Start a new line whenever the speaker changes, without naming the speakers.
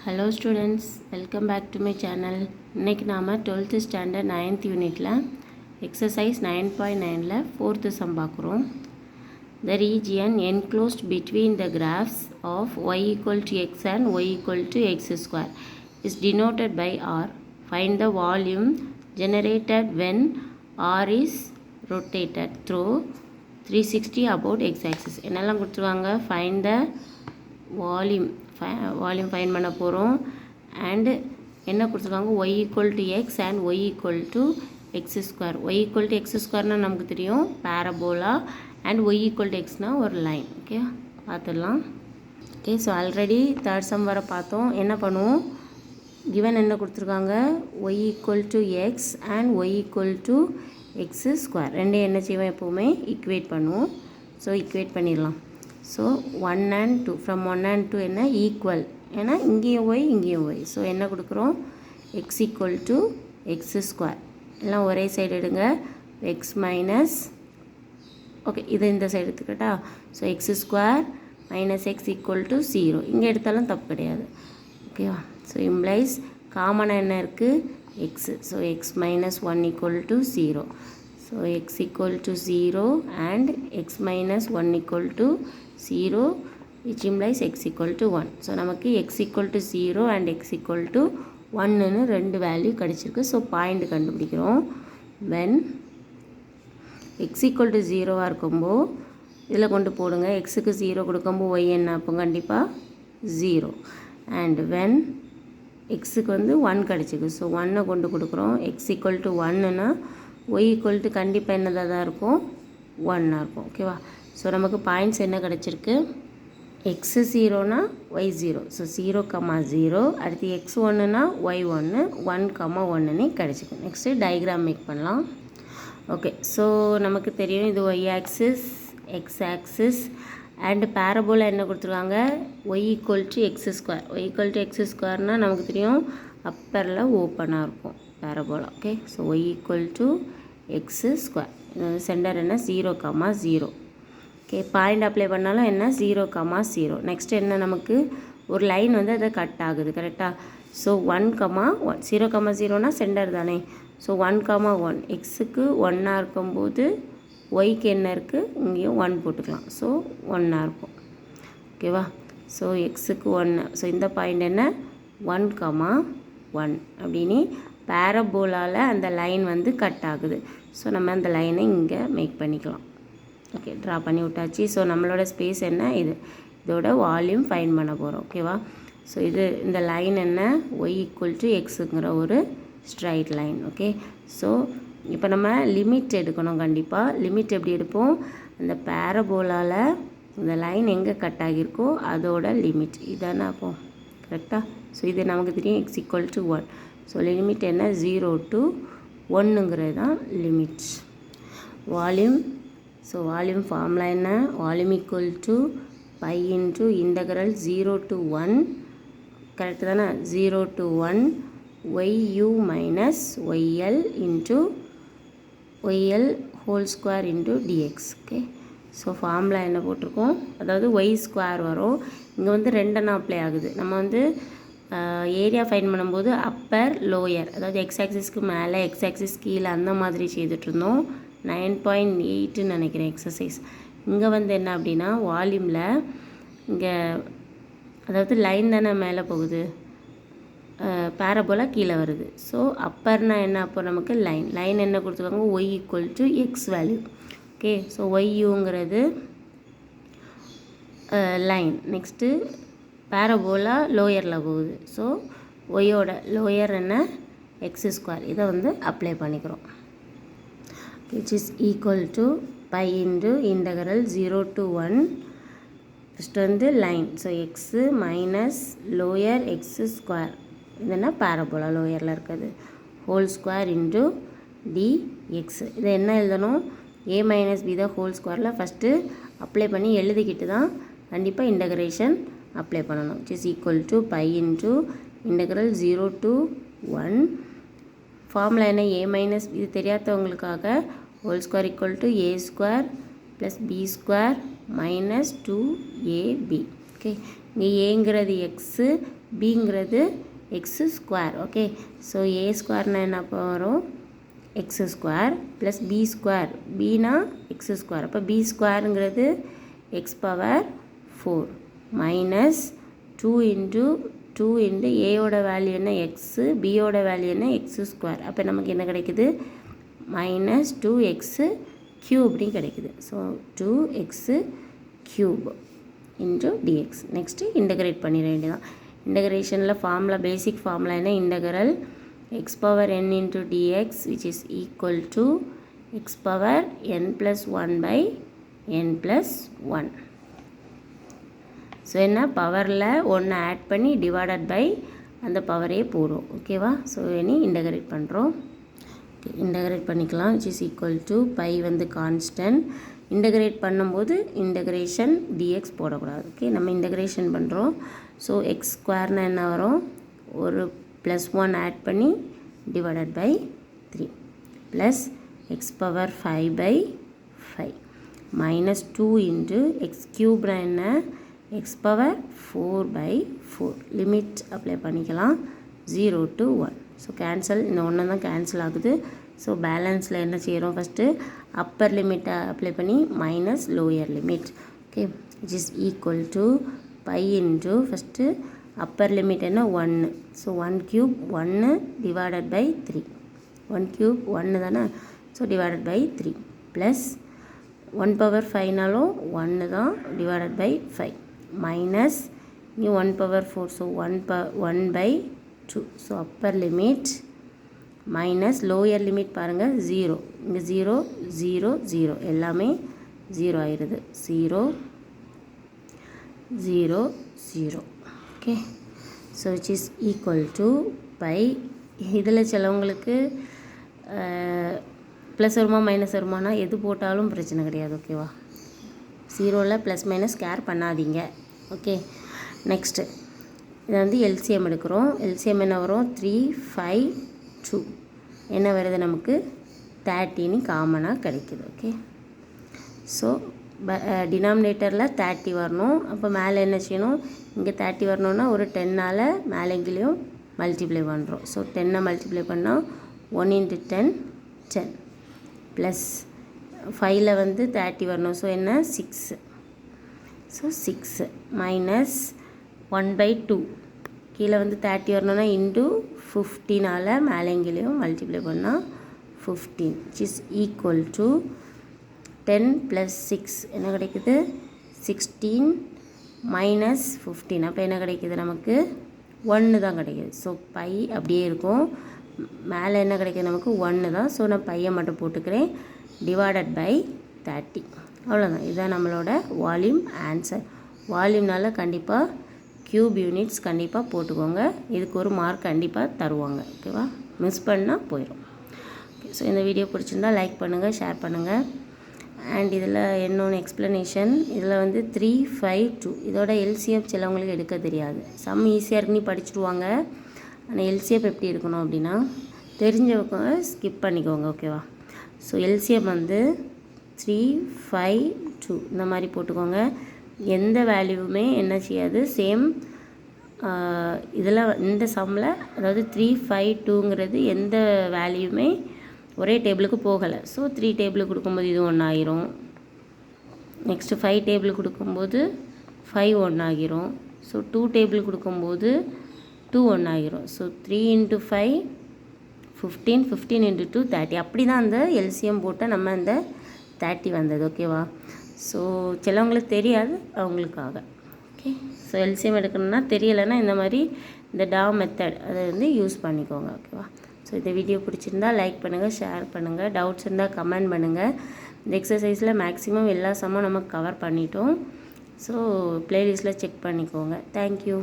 Hello students, welcome back to my channel. இன்னைக்கு நாம 12th standard 9th unitல exercise 9.9ல 4th sum பார்க்குறோம். The region enclosed between the graphs of y equal to x and y equal to x square is denoted by r. Find the volume generated when r is rotated through 360 about x-axis. என்னெல்லாம் கொடுத்துருவாங்க? Find the volume fine பண்ண போகிறோம். And என்ன கொடுத்துருக்காங்க? y equal to x and y equal to x square. y equal to x ஸ்கொயர்னால் நமக்கு தெரியும் parabola, and y equal to எக்ஸ்னால் ஒரு லைன். ஓகே, பார்த்துடலாம். Okay, so already third sum வர பார்த்தோம். என்ன பண்ணுவோம்? கிவன் என்ன கொடுத்துருக்காங்க? y equal to x and y equal to x square. ரெண்டே என்ன செய்வோம்? எப்போவுமே ஈக்குவேட் பண்ணுவோம். ஸோ ஈக்குவேட் பண்ணிடலாம். ஸோ 1 and 2, ஃப்ரம் 1 and 2 என்ன? ஈக்குவல். ஏன்னா இங்கேயும் ஒய் இங்கேயும் ஒய். ஸோ என்ன கொடுக்குறோம்? X equal to x square. எல்லாம் ஒரே சைடு எடுங்க. எக்ஸ் மைனஸ், ஓகே இது இந்த சைடு எடுத்துக்கிட்டா. So X square minus X equal to 0. இங்கே எடுத்தாலும் தப்பு கிடையாது. ஓகேவா? ஸோ இம்ப்ளைஸ் காமனாக என்ன இருக்குது? X. So X minus 1 equal to 0. So x equal to 0 and x minus 1 equal to 0, which implies x equal to 1. So நமக்கு x equal to 0 and x equal to 1 ரெண்டு வேல்யூ கிடைச்சிருக்கு. So point கண்டுபிடிக்கிறோம். when x equal to 0 இருக்கும்போது இதில் கொண்டு போடுங்க. எக்ஸுக்கு 0 கொடுக்கும்போது y என்ன அப்போ கண்டிப்பாக 0. and when எக்ஸுக்கு வந்து 1 கிடச்சிருக்கு. ஸோ 1 கொண்டு கொடுக்குறோம். x equal to 1னா y equal to கண்டிப்பாக என்னதாக தான் இருக்கும்? 1 இருக்கும். ஓகேவா? ஸோ நமக்கு பாயிண்ட்ஸ் என்ன கிடச்சிருக்கு? எக்ஸு 0னா ஒய் 0. ஸோ 0,0. அடுத்து எக்ஸ் 1னா ஒய் 1, 1,1 கிடச்சிருக்கு. நெக்ஸ்ட்டு டயக்ராம் மேக் பண்ணலாம். ஓகே, ஸோ நமக்கு தெரியும் இது y axis, x axis and parabola என்ன கொடுத்துருவாங்க? Y equal to x square. Y equal to x ஸ்கொயர்னால் நமக்கு தெரியும் அப்பரில் ஓப்பனாக இருக்கும் parabola. Okay, so y equal to x square. Centre என்ன? 0,0. ஓகே, பாயிண்ட் அப்ளை பண்ணாலும் என்ன? 0,0. நெக்ஸ்ட் என்ன? நமக்கு ஒரு லைன் வந்து அதை கட் ஆகுது. கரெக்டாக? ஸோ 1,1. 0,0னா சென்டர் தானே. ஸோ 1,1 எக்ஸுக்கு 1 இருக்கும்போது ஒய்க்கு என்ன இருக்குது? இங்கேயும் 1 போட்டுக்கலாம். ஸோ 1 இருக்கும். ஓகேவா? ஸோ எக்ஸுக்கு 1. ஸோ இந்த பாயிண்ட் என்ன? 1,1 அப்படின்னு பேரபோலாவில் அந்த லைன் வந்து கட் ஆகுது. ஸோ நம்ம அந்த லைனை இங்கே மேக் பண்ணிக்கலாம். ஓகே, ட்ரா பண்ணி விட்டாச்சு. ஸோ நம்மளோட ஸ்பேஸ் என்ன? இது. இதோட வால்யூம் ஃபைன் பண்ண போகிறோம். ஓகேவா? ஸோ இது இந்த லைன் என்ன? ஒய் ஈக்குவல் டு எக்ஸுங்கிற ஒரு ஸ்ட்ரைட் லைன். ஓகே, ஸோ இப்போ நம்ம லிமிட் எடுக்கணும். கண்டிப்பாக லிமிட் எப்படி எடுப்போம்? அந்த பேரபோலாவில் இந்த லைன் எங்கே கட் ஆகியிருக்கோ அதோட லிமிட் இதானே அப்போ. கரெக்டாக? ஸோ இது நமக்கு தெரியும் x equal to 1. So limit என்ன? 0 to 1ங்கிறது தான் limit. Volume, so volume formula என்ன? Volume equal to pi into integral 0 to 1. Correct தானே? 0 to 1 yu minus y l into y l whole square into dx. Okay, so formula என்ன போட்டிருக்கோம்? அதாவது Y square வரும். இங்கே வந்து ரெண்டெண்ணா அப்ளை ஆகுது. நம்ம வந்து ஏரியா ஃபைன் பண்ணும்போது அப்பர் லோயர், அதாவது எக்ஸ் ஆக்சிஸ்க்கு மேலே எக்ஸ் ஆக்சிஸ் கீழே அந்த மாதிரி செய்துட்ருந்தோம். 9.8 நினைக்கிறேன் எக்ஸசைஸ். இங்கே வந்து என்ன அப்படின்னா வால்யூமில் இங்கே அதாவது லைன் தானே மேலே போகுது, பேரபோலா கீழே வருது. ஸோ அப்பர்னா என்ன? அப்போ நமக்கு லைன் என்ன கொடுத்துருக்காங்க? Y equal to x value. Okay, so ஒய்யூங்கிறது லைன். நெக்ஸ்ட்டு பேரபோலா லோயரில் போகுது. ஸோ ஒய்யோட லோயர் என்ன? X square. இதை வந்து அப்ளை பண்ணிக்கிறோம். Which is equal to pi into integral 0 to 1. First வந்து line. So x minus lower x square. இதுனா பேரபோலா லோயரில் இருக்குது. Whole square into dx. இதை என்ன எழுதணும்? a minus b the whole ஸ்கொயரில் ஃபஸ்ட்டு அப்ளை பண்ணி எழுதிக்கிட்டு தான் கண்டிப்பாக இன்டகிரேஷன் அப்ளை பண்ணணும். which is equal to pi into integral 0 to 1. Formula என்ன? a மைனஸ் இது தெரியாதவங்களுக்காக whole square equal to a square plus b square minus 2ab. Okay, இங்கே ஏங்கிறது எக்ஸு, பிங்கிறது x square. Okay, so a ஸ்கொயர்னா என்ன வரும்? X square plus b square, பினா எக்ஸ் ஸ்கொயர், அப்போ பி ஸ்கொயருங்கிறது எக்ஸ் பவர் 4 மைனஸ் 2 இன்ட்டு ஏயோட வேல்யூ என்ன எக்ஸு, பியோட வேல்யூ என்ன எக்ஸு ஸ்கொயர். அப்போ நமக்கு என்ன கிடைக்குது? மைனஸ் 2x க்யூப்னு கிடைக்குது. So 2x cube into dx. Next integrate பண்ணிட வேண்டியதான். இன்டகிரேஷனில் ஃபார்முலா, பேசிக் ஃபார்முலா என்ன? Integral x power n into dx which is equal to x power n plus 1 by n plus 1. So என்ன பவரில் ஒன்று ஆட் பண்ணி டிவைடட் பை அந்த பவரே போடும். ஓகேவா? ஸோ இனி இன்டகிரேட் பண்ணுறோம். இன்டகிரேட் பண்ணிக்கலாம். which is equal to pi வந்து கான்ஸ்டன்ட். இன்டகிரேட் பண்ணும்போது இன்டகிரேஷன் dx போடக்கூடாது. ஓகே, நம்ம இன்டகிரேஷன் பண்ணுறோம். ஸோ எக்ஸ் ஸ்கொயர்னால் என்ன வரும்? ஒரு ப்ளஸ் 1 ஆட் பண்ணி divided by 3 plus x power 5 by 5 minus 2 into x க்யூப்னா என்ன? X power 4 by 4. Limit apply பண்ணிக்கலாம் 0 to 1. ஸோ கேன்சல், இந்த ஒன்று தான் கேன்சல் ஆகுது. ஸோ பேலன்ஸில் என்ன செய்கிறோம்? ஃபஸ்ட்டு அப்பர் லிமிட்டை அப்ளை பண்ணி minus lower limit. Okay, which is equal to pi into first upper limit என்ன? 1. So 1 cube 1 divided by 3. 1 cube 1 தானே? So divided by 3 plus 1 power 5நாலும் 1 தான் டிவைடட் பை 5 மைனஸ் இங்கே 1 power 4. So 1 by 2. So upper limit minus lower limit பாருங்கள் 0. இங்கே 0 0 0 எல்லாமே 0 ஆயிடுது. 0 0 0. Okay, so which is equal to pi. இதில் சிலவங்களுக்கு ப்ளஸ் வருமா மைனஸ் வருமானா எது போட்டாலும் பிரச்சனை கிடையாது. ஓகேவா? 0ல் ப்ளஸ் மைனஸ் கேர் பண்ணாதீங்க. ஓகே, நெக்ஸ்ட்டு இதை வந்து எல்சிஎம் எடுக்கிறோம். எல்சிஎம் என்ன வரும்? 3 5 2 என்ன வருது? நமக்கு 30 காமனாக கிடைக்குது. ஓகே, ஸோ டினாமினேட்டரில் 30 வரணும். அப்போ மேலே என்ன செய்யணும்? இங்கே 30 வரணுன்னா ஒரு 10ஆல் மேலே எங்கேயும் மல்டிப்ளை பண்ணுறோம். ஸோ 10 மல்டிப்ளை பண்ணால் 1 into 10 10 ப்ளஸ் 5ல் வந்து 30 வரணும். ஸோ என்ன? 6. ஸோ 6 மைனஸ் 1 by 2 கீழே வந்து 30 வரணுன்னா இன்ட்டு 15ஆல் மேலே எங்கேயும் மல்டிப்ளை பண்ணால் 15 which is equal to 10 plus 6 என்ன கிடைக்குது? 16 மைனஸ் 15. அப்போ என்ன கிடைக்குது? நமக்கு 1 தான் கிடைக்குது. ஸோ பை அப்படியே இருக்கும். மேலே என்ன கிடைக்குது? நமக்கு 1 தான். ஸோ நான் பையை மட்டும் போட்டுக்கிறேன். Divided by 30. அவ்வளோதான். இதுதான் நம்மளோட வால்யூம் ஆன்சர். வால்யூம்னால கண்டிப்பாக க்யூப் யூனிட்ஸ் கண்டிப்பாக போட்டுக்கோங்க. இதுக்கு ஒரு மார்க் கண்டிப்பாக தருவாங்க. ஓகேவா? மிஸ் பண்ணால் போயிடும். ஓகே, ஸோ இந்த வீடியோ பிடிச்சிருந்தா லைக் பண்ணுங்கள், ஷேர் பண்ணுங்கள். அண்ட் இதில் இன்னொன்று எக்ஸ்ப்ளனேஷன். இதில் வந்து 3 5 2 இதோட எல்சிஎஃப் சிலவங்களுக்கு எடுக்க தெரியாது. சம் ஈஸியாக இருக்குன்னு படிச்சுடுவாங்க. ஆனால் எல்சிஎஃப் எப்படி இருக்கணும் அப்படின்னா தெரிஞ்சவங்க ஸ்கிப் பண்ணிக்கோங்க. ஓகேவா? ஸோ எல்சிஎஃப் வந்து 3 5 2 இந்த மாதிரி போட்டுக்கோங்க. எந்த வேல்யூவுமே என்ன செய்யாது? சேம் இதில் இந்த சம்மில் அதாவது 3 5 2ங்கிறது எந்த வேல்யூமே ஒரே டேபிளுக்கு போகலை. ஸோ 3 டேபிளுக்கு கொடுக்கும்போது இது 1 ஆகிரும். நெக்ஸ்ட்டு 5 டேபிள் கொடுக்கும்போது 5 1 ஆகிரும். ஸோ 2 டேபிள் கொடுக்கும்போது 2 1 ஆகிரும். So 3 into 5 15 15 into 2 30. அப்படி தான் அந்த எல்சிஎம் போட்டால் நம்ம அந்த 30 வந்தது. ஓகேவா? ஸோ சிலவங்களுக்கு தெரியாது, அவங்களுக்காக. ஓகே, ஸோ எல்சிஎம் எடுக்கணும்னா தெரியலைன்னா இந்த மாதிரி இந்த டா மெத்தட் அதை வந்து யூஸ் பண்ணிக்கோங்க. ஓகேவா? ஸோ இந்த வீடியோ பிடிச்சிருந்தா லைக் பண்ணுங்கள், ஷேர் பண்ணுங்கள். டவுட்ஸ் இருந்தால் கமெண்ட் பண்ணுங்கள். இந்த எக்ஸசைஸில் மேக்ஸிமம் எல்லா சம்மும் நம்ம கவர் பண்ணிட்டோம். ஸோ ப்ளேலிஸ்ட்டில் செக் பண்ணிக்கோங்க. தேங்க்யூ.